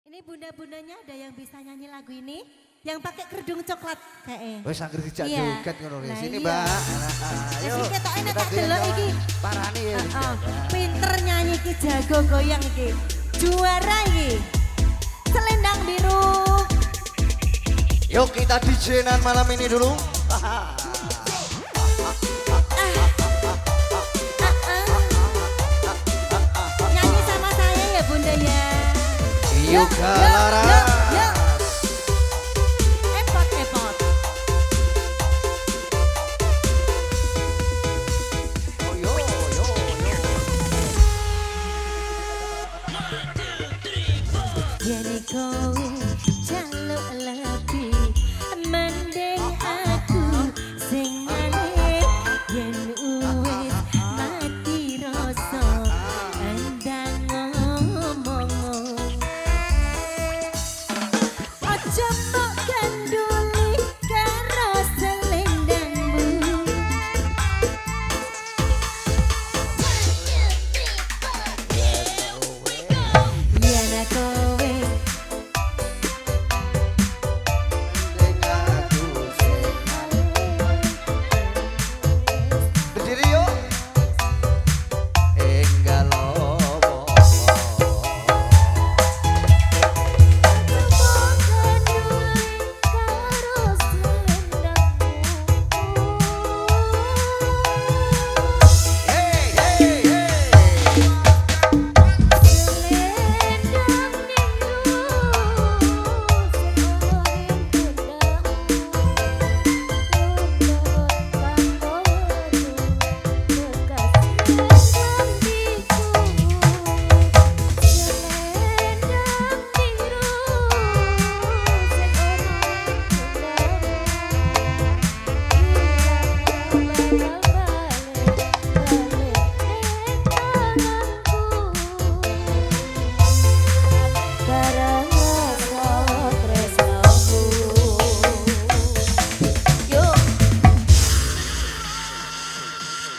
Ini bunda-bundanya ada yang bisa nyanyi lagu ini? Yang pakai kerudung coklat kayaknya. Wes anggere dijak Iya. joget ngono lho. Nah, Sini, iya. Mbak. Wis iki ketoke nek kita tak delok iki. Parani ya. Pinter nyanyi iki, jago goyang iki. Juara iki. Selendang biru. Yuk kita DJ-nan malam ini dulu. Nyanyi sama saya ya bunda ya. Yuk Laras. Epot, epot. Yo yo yo. Jadi kowe jaluk lebih mending aku sing ngalih yen wis mati rasa endang ngomong aja mbok ganduli karo selendangmu yen kowe Berdiri yuk. Enggal lomo. Hey hey hey.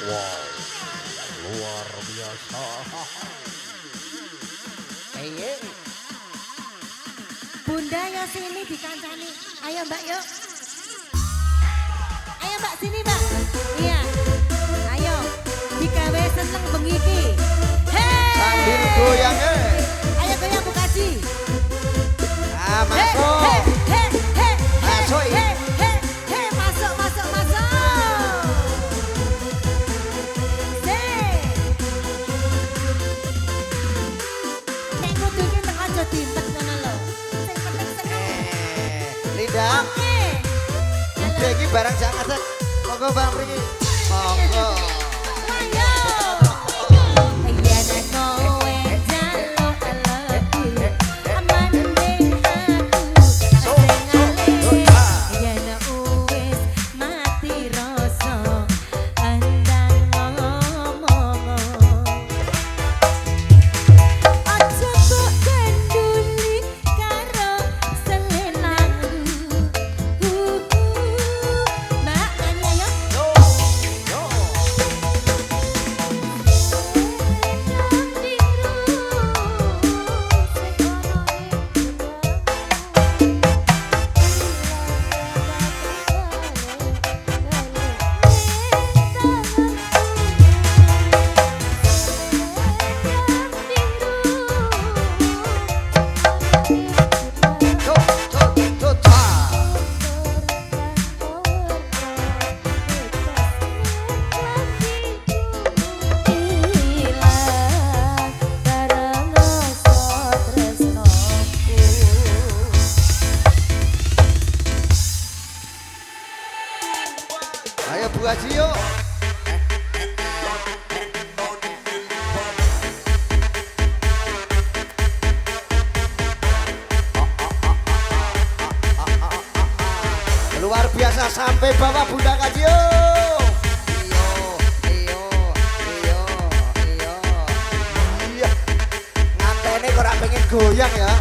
Wow, luar biasa. Hey, Bunda ya sini dikancani. Ayo Mbak yuk. Ayo Mbak sini Mbak. Iya. Ayo. Digawe seneng bengi iki. sambil goyang Ayo goyang Bu Kaji. Ah, masuk. Masuk, ini. Masuk, masuk, masuk. Nek kudu iki teko aja diintek ngono lho. Sing penting seneng. Linda, Oke. udah ini barang jangan set. Monggo Bang Riki. Monggo. Ayo. Iya nek kowe jaluk lebih mending aku sing ngalih yen wis mati rasa andang ngomong aja kok genduli karo selendangmu Mbak nyanyi ya Yo, yo. Yo, yo, yo, ta. Ayo Bu Haji yuk. Luar biasa sampai bawah Bunda Kaji yuk. Iyo, iyo, iyo, iyo. Iya. Ngantene kok ora pengen goyang ya.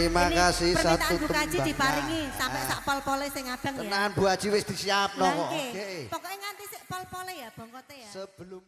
Terima kasih satu permintaan Bu Kaji tembang. diparingi sampai sak pol-pole sing abang ya. Tenan Bu Haji wis disiapno kok. Nggih. Oke. Pokoknya nganti sik pol-pole ya bongkote ya. Sebelum